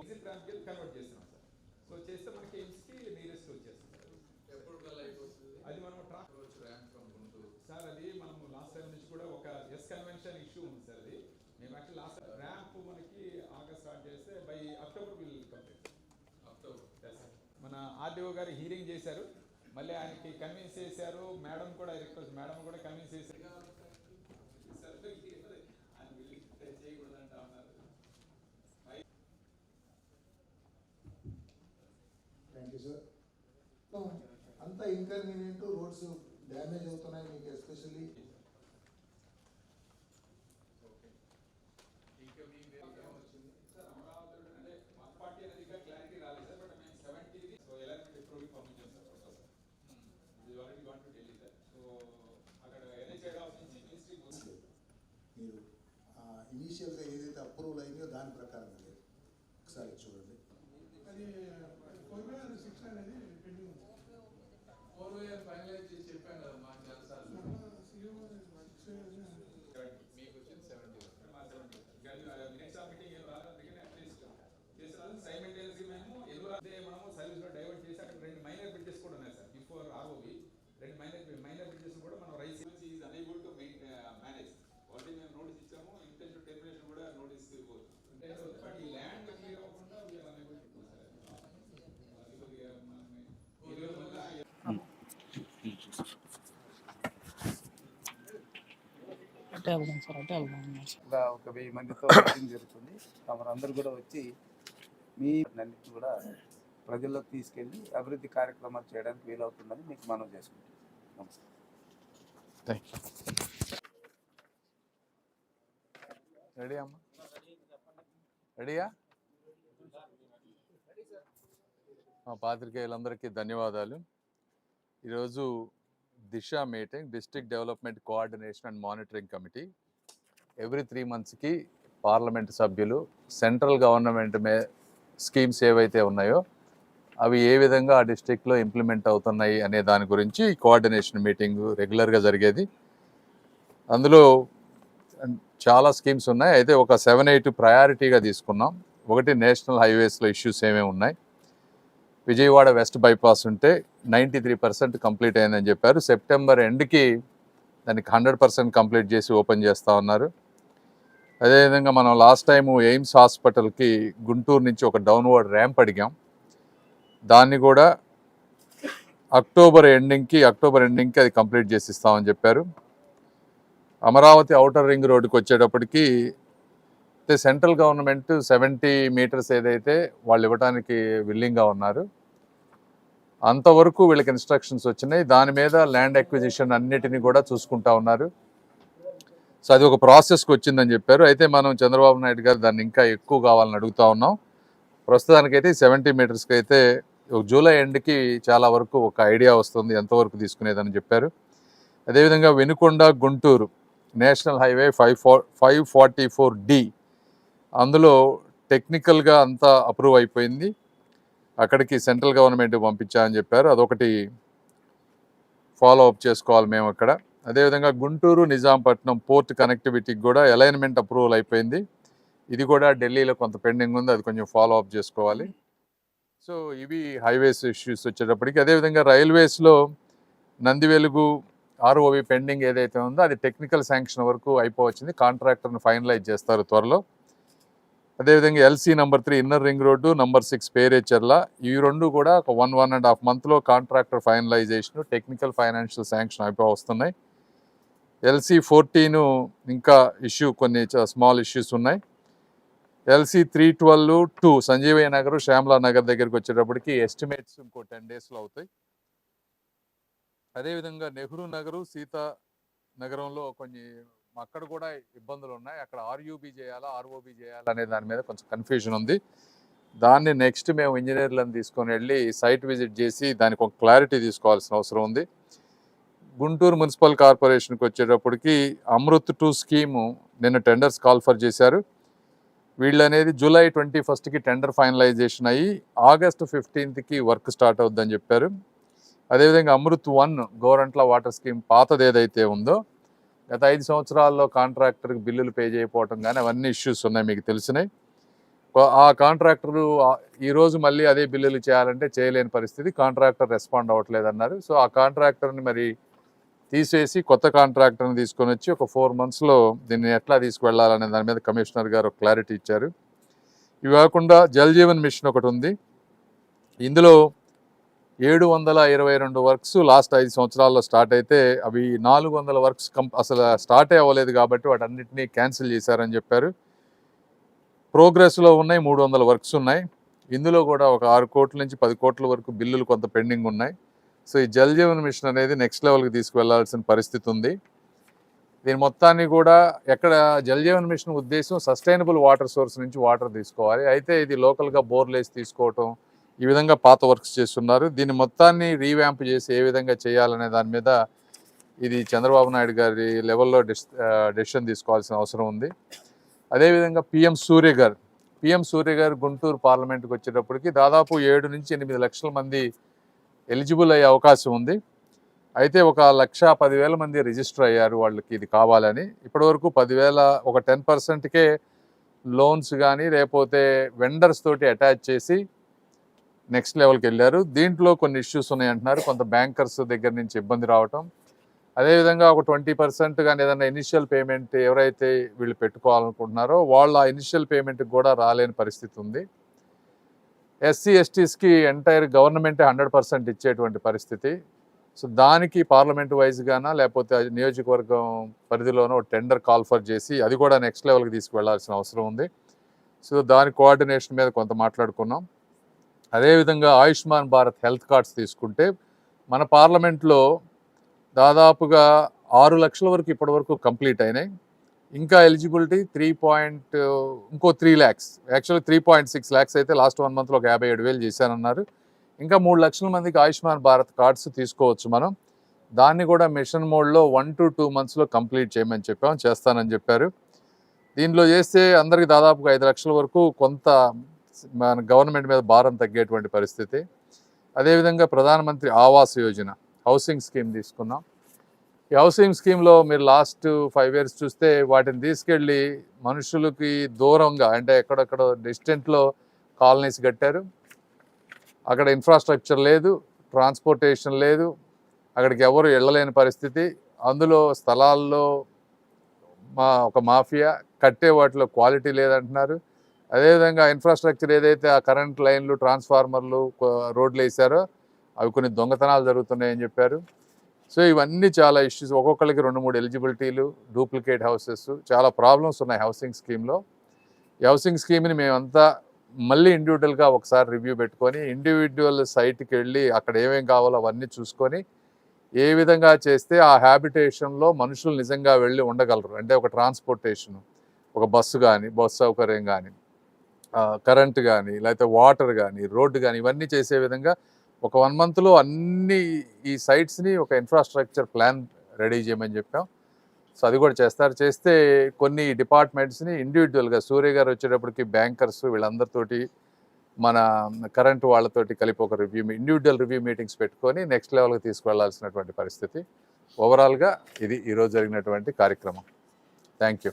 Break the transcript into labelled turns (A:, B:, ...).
A: Exit ర్యాంప్కి convert చేస్తున్నాం sir. So చేస్తే మనకి ఎయిమ్స్కి నియరెస్ట్ వచ్చేస్తుంది సార్.
B: ఎప్పుడు కల్లా అయిపోతుంది
A: అది మనం
B: ర్యాంప్ ఫ్రమ్ గుంటూరు
A: సార్. అది మనం లాస్ట్ టైం నుంచి కూడా ఒక ఎస్ కన్వెన్షన్ ఇష్యూ ఉంది సార్. అది మేము యాక్చువల్ లాస్ట్ ర్యాంప్ మనకి ఆగస్ట్ స్టార్ట్ చేస్తే by October will complete.
B: October
A: మన ఆర్డీఓ గారు హీరింగ్ చేశారు, మళ్ళీ ఆయనకి కన్విన్స్ చేశారు. మేడం కూడా రిక్వెస్ట్, మేడం కూడా కన్విన్స్ చేశారు.
C: Thank you sir. అంతా ఇన్కన్వీనియంట్, రోడ్స్ డ్యామేజ్ అవుతున్నాయి మీకు ఎస్పెషల్లీ. మీరు ఇనీషియల్గా ఏదైతే అప్రూవల్ అయిందో దాని ప్రకారం లేదు, ఒకసారి చూడండి.
D: అది 4/6 అనేది పెండింగ్ ఉంది.
B: 4 ఫైనలైజ్ చేసి చెప్పాను కదా మా చాలాసార్లు. మీకు వచ్చింది 70.
A: మనము సర్వీస్లో డైవర్ట్ చేసి అక్కడ 2 మైనర్ బ్రిడ్జెస్ కూడా ఉన్నాయి sir. Before ROB 2 minor bridges కూడా మనం rice is unable to manage. Already మేము నోటీస్ ఇచ్చాము, ఇంటెన్షన్ టెర్మినేషన్ కూడా నోటీస్ ఇవ్వబోతుంది. బట్ ఈ ల్యాండ్ క్లియర్ అవ్వకుండా వీఆర్ అనేబుల్ టు సార్.
E: ఇలా ఒక 1000 మందితో మీటింగ్ జరుగుతుంది. అందరూ కూడా వచ్చి మీ అన్నింటినీ కూడా ప్రజల్లోకి తీసుకెళ్ళి అభివృద్ధి కార్యక్రమాలు చేయడానికి వీలవుతుందని మీకు మనం చేసుకుంటాం. నమస్తే.
B: రెడీ అమ్మా? రెడీయా? మా పాత్రికేయులందరికీ ధన్యవాదాలు. ఈరోజు Disha meeting, district development coordination and monitoring committee. Every 3 మంత్స్కి పార్లమెంట్ సభ్యులు సెంట్రల్ గవర్నమెంట్ స్కీమ్స్ ఏవైతే ఉన్నాయో అవి ఏ విధంగా ఆ డిస్ట్రిక్ట్లో ఇంప్లిమెంట్ అవుతున్నాయి అనే దాని గురించి కోఆర్డినేషన్ మీటింగ్ రెగ్యులర్గా జరిగేది. అందులో చాలా స్కీమ్స్ ఉన్నాయి, అయితే ఒక 7-8 ప్రయారిటీగా తీసుకున్నాం. ఒకటి, నేషనల్ హైవేస్లో ఇష్యూస్ ఏమేమి ఉన్నాయి. విజయవాడ వెస్ట్ బైపాస్ ఉంటే 93% కంప్లీట్ అయిందని చెప్పారు. సెప్టెంబర్ ఎండ్కి దానికి 100% కంప్లీట్ చేసి ఓపెన్ చేస్తూ ఉన్నారు. అదేవిధంగా మనం లాస్ట్ టైము ఎయిమ్స్ హాస్పిటల్కి గుంటూరు నుంచి ఒక డౌన్వర్డ్ ర్యాంప్ అడిగాం. దాన్ని కూడా అక్టోబర్ ఎండింగ్కి అది కంప్లీట్ చేసి ఇస్తామని చెప్పారు. అమరావతి ఔటర్ రింగ్ రోడ్డుకి వచ్చేటప్పటికి సెంట్రల్ గవర్నమెంట్ 70 మీటర్స్ ఏదైతే వాళ్ళు ఇవ్వడానికి విల్లింగ్గా ఉన్నారు, అంతవరకు వీళ్ళకి ఇన్స్ట్రక్షన్స్ వచ్చినాయి. దాని మీద ల్యాండ్ అక్విజిషన్ అన్నిటినీ కూడా చూసుకుంటా ఉన్నారు. సో అది ఒక ప్రాసెస్కి వచ్చిందని చెప్పారు. అయితే మనం చంద్రబాబు నాయుడు గారు దాన్ని ఇంకా ఎక్కువ కావాలని అడుగుతూ ఉన్నాం. ప్రస్తుతానికైతే 70 మీటర్స్కి అయితే జూలై ఎండ్కి చాలా వరకు ఒక ఐడియా వస్తుంది ఎంతవరకు తీసుకునేదని చెప్పారు. అదేవిధంగా Venukonda Guntur national highway 544D, అందులో టెక్నికల్గా అంతా అప్రూవ్ అయిపోయింది. అక్కడికి సెంట్రల్ గవర్నమెంట్ పంపించామని చెప్పారు. అదొకటి ఫాలో అప్ చేసుకోవాలి మేము అక్కడ. అదేవిధంగా గుంటూరు నిజాంపట్నం పోర్ట్ కనెక్టివిటీకి కూడా అలైన్మెంట్ అప్రూవల్ అయిపోయింది. ఇది కూడా ఢిల్లీలో కొంత పెండింగ్ ఉంది, అది కొంచెం ఫాలో అప్ చేసుకోవాలి. సో ఇవి హైవేస్ ఇష్యూస్ వచ్చేటప్పటికి. అదేవిధంగా రైల్వేస్లో నందివెలుగు ఆర్ఓవి పెండింగ్ ఏదైతే ఉందో అది టెక్నికల్ శాంక్షన్ వరకు అయిపోవచ్చింది. కాంట్రాక్టర్ని ఫైనలైజ్ చేస్తారు త్వరలో. అదేవిధంగా LC number 3 inner ring road, number 6 Perecherla, ఈ 2 కూడా ఒక 1.5 మంత్లో contractor finalisation, technical financial sanction అయిపో వస్తున్నాయి. LC 14 ఇంకా ఇష్యూ, కొన్ని స్మాల్ ఇష్యూస్ ఉన్నాయి. LC 312-2 సంజీవయ్య నగర్, శ్యామలా నగర్ దగ్గరికి వచ్చేటప్పటికి ఎస్టిమేట్స్ ఇంకో 10 డేస్లో అవుతాయి. అదేవిధంగా నెహ్రూ నగరు, సీతా నగరంలో కొన్ని అక్కడ కూడా ఇబ్బందులు ఉన్నాయి. అక్కడ RUB చేయాలా, ROB చేయాలా అనే దాని మీద కొంచెం కన్ఫ్యూజన్ ఉంది. దాన్ని నెక్స్ట్ మేము ఇంజనీర్లను తీసుకొని వెళ్ళి సైట్ విజిట్ చేసి దానికి ఒక క్లారిటీ తీసుకోవాల్సిన అవసరం ఉంది. గుంటూరు మున్సిపల్ కార్పొరేషన్కి వచ్చేటప్పటికి అమృత్ 2 స్కీము నిన్న టెండర్స్ కాల్ఫర్ చేశారు. వీళ్ళు అనేది జూలై 21కి టెండర్ ఫైనలైజేషన్ అయ్యి ఆగస్టు 15కి వర్క్ స్టార్ట్ అవుద్దని చెప్పారు. అదేవిధంగా అమృత్ 1 గోరంట్ల వాటర్ స్కీమ్ పాతది ఏదైతే ఉందో గత 5 సంవత్సరాల్లో కాంట్రాక్టర్కి బిల్లులు పే చేయకపోవటం కానీ అవన్నీ ఇష్యూస్ ఉన్నాయి, మీకు తెలిసినాయి. ఆ కాంట్రాక్టరు ఈరోజు మళ్ళీ అదే బిల్లులు చేయాలంటే చేయలేని పరిస్థితి, కాంట్రాక్టర్ రెస్పాండ్ అవ్వట్లేదు అన్నారు. సో ఆ కాంట్రాక్టర్ని మరి తీసేసి కొత్త కాంట్రాక్టర్ని తీసుకొని వచ్చి ఒక 4 monthsలో దీన్ని ఎట్లా తీసుకువెళ్ళాలనే దాని మీద కమిషనర్ గారు క్లారిటీ ఇచ్చారు. ఇవి కాకుండా జల్ జీవన్ మిషన్ ఒకటి ఉంది. ఇందులో 722 వర్క్స్ లాస్ట్ 5 సంవత్సరాల్లో స్టార్ట్ అయితే అవి 400 వర్క్స్ అసలు స్టార్టే అవ్వలేదు కాబట్టి వాటన్నిటినీ క్యాన్సిల్ చేశారని చెప్పారు. ప్రోగ్రెస్లో ఉన్నాయి 300 వర్క్స్ ఉన్నాయి. ఇందులో కూడా ఒక 6 కోట్ల నుంచి 10 కోట్ల వరకు బిల్లులు కొంత పెండింగ్ ఉన్నాయి. సో ఈ జల్ జీవన్ మిషన్ అనేది నెక్స్ట్ లెవెల్కి తీసుకువెళ్లాల్సిన పరిస్థితి ఉంది. దీని మొత్తాన్ని కూడా ఎక్కడ జల్ జీవన్ మిషన్ ఉద్దేశం సస్టైనబుల్ వాటర్ సోర్స్ నుంచి వాటర్ తీసుకోవాలి. అయితే ఇది లోకల్గా బోర్లు వేసి తీసుకోవటం, ఈ విధంగా పాత వర్క్స్ చేస్తున్నారు. దీన్ని మొత్తాన్ని రీవ్యాంప్ చేసి ఏ విధంగా చేయాలనే దాని మీద ఇది చంద్రబాబు నాయుడు గారి లెవెల్లో డెసిషన్ తీసుకోవాల్సిన అవసరం ఉంది. అదేవిధంగా పిఎం సూర్య గారు గుంటూరు పార్లమెంట్కి వచ్చేటప్పటికి దాదాపు 7 నుంచి 8 లక్షల మంది ఎలిజిబుల్ అయ్యే అవకాశం ఉంది. అయితే 1,10,000 మంది రిజిస్టర్ అయ్యారు వాళ్ళకి ఇది కావాలని. ఇప్పటివరకు 10,000 ఒక 10%కే లోన్స్ కానీ లేకపోతే వెండర్స్ తోటి అటాచ్ చేసి నెక్స్ట్ లెవెల్కి వెళ్ళారు. దీంట్లో కొన్ని ఇష్యూస్ ఉన్నాయంటున్నారు. కొంత బ్యాంకర్స్ దగ్గర నుంచి ఇబ్బంది రావటం, అదేవిధంగా ఒక 20% కానీ ఏదైనా ఇనిషియల్ పేమెంట్ ఎవరైతే వీళ్ళు పెట్టుకోవాలనుకుంటున్నారో వాళ్ళు ఆ ఇనిషియల్ పేమెంట్కి కూడా రాలేని పరిస్థితి ఉంది. ఎస్సీ ఎస్టీస్కి ఎంటైర్ గవర్నమెంటే 100% ఇచ్చేటువంటి పరిస్థితి. సో దానికి పార్లమెంట్ వైజ్గానా లేకపోతే నియోజకవర్గం పరిధిలోనో టెండర్ కాల్ఫర్ చేసి అది కూడా నెక్స్ట్ లెవెల్కి తీసుకువెళ్లాల్సిన అవసరం ఉంది. సో దాని కోఆర్డినేషన్ మీద కొంత మాట్లాడుకున్నాం. అదేవిధంగా ఆయుష్మాన్ భారత్ హెల్త్ కార్డ్స్ తీసుకుంటే మన పార్లమెంట్లో దాదాపుగా 6 లక్షల వరకు ఇప్పటివరకు కంప్లీట్ అయినాయి. ఇంకా ఎలిజిబిలిటీ 3 lakhs, యాక్చువల్లీ 3.6 lakhs అయితే లాస్ట్ 1 monthలో ఒక 57,000 చేశానన్నారు. ఇంకా 3 లక్షల మందికి ఆయుష్మాన్ భారత్ కార్డ్స్ తీసుకోవచ్చు మనం. దాన్ని కూడా మిషన్ మోడ్లో 1 to 2 monthsలో కంప్లీట్ చేయమని చెప్పాం, చేస్తానని చెప్పారు. దీనిలో చేస్తే అందరికి దాదాపుగా 5 లక్షల వరకు కొంత మన గవర్నమెంట్ మీద భారం తగ్గేటువంటి పరిస్థితి. అదేవిధంగా ప్రధానమంత్రి ఆవాస్ యోజన హౌసింగ్ స్కీమ్ తీసుకున్నాం. ఈ హౌసింగ్ స్కీమ్లో మీరు లాస్ట్ 5 years చూస్తే వాటిని తీసుకెళ్ళి మనుషులకి దూరంగా అంటే ఎక్కడెక్కడ డిస్టెంట్లో కాలనీస్ కట్టారు. అక్కడ ఇన్ఫ్రాస్ట్రక్చర్ లేదు, ట్రాన్స్పోర్టేషన్ లేదు, అక్కడికి ఎవరు వెళ్ళలేని పరిస్థితి. అందులో స్థలాల్లో ఒక మాఫియా, కట్టే వాటిలో క్వాలిటీ లేదంటున్నారు. అదేవిధంగా ఇన్ఫ్రాస్ట్రక్చర్ ఏదైతే ఆ కరెంట్ లైన్లు, ట్రాన్స్ఫార్మర్లు, రోడ్లు వేసారో అవి కొన్ని దొంగతనాలు జరుగుతున్నాయని చెప్పారు. సో ఇవన్నీ చాలా ఇష్యూస్. ఒక్కొక్కరికి 2-3 ఎలిజిబిలిటీలు, డూప్లికేట్ హౌసెస్, చాలా ప్రాబ్లమ్స్ ఉన్నాయి హౌసింగ్ స్కీమ్లో. ఈ హౌసింగ్ స్కీమ్ని మేమంతా మళ్ళీ ఇండివిజువల్గా ఒకసారి రివ్యూ పెట్టుకొని ఇండివిజువల్ సైట్కి వెళ్ళి అక్కడ ఏమేమి కావాలో అవన్నీ చూసుకొని ఏ విధంగా చేస్తే ఆ హ్యాబిటేషన్లో మనుషులు నిజంగా వెళ్ళి ఉండగలరు. అంటే ఒక ట్రాన్స్పోర్టేషన్, ఒక బస్సు కానీ, బస్సు సౌకర్యం కానీ, కరెంట్ కానీ, లేకపోతే వాటర్ కానీ, రోడ్డు కానీ, ఇవన్నీ చేసే విధంగా ఒక 1 monthలో అన్ని ఈ సైట్స్ని ఒక ఇన్ఫ్రాస్ట్రక్చర్ ప్లాన్ రెడీ చేయమని చెప్పాం. సో అది కూడా చేస్తే కొన్ని డిపార్ట్మెంట్స్ని ఇండివిజువల్గా సూర్య గారు వచ్చేటప్పటికి బ్యాంకర్స్ వీళ్ళందరితోటి మన కరెంట్ వాళ్ళతోటి కలిపి ఒక ఇండివిజువల్ రివ్యూ మీటింగ్స్ పెట్టుకొని నెక్స్ట్ లెవెల్కి తీసుకువెళ్లాల్సినటువంటి పరిస్థితి. ఓవరాల్గా ఇది ఈరోజు జరిగినటువంటి కార్యక్రమం. Thank you.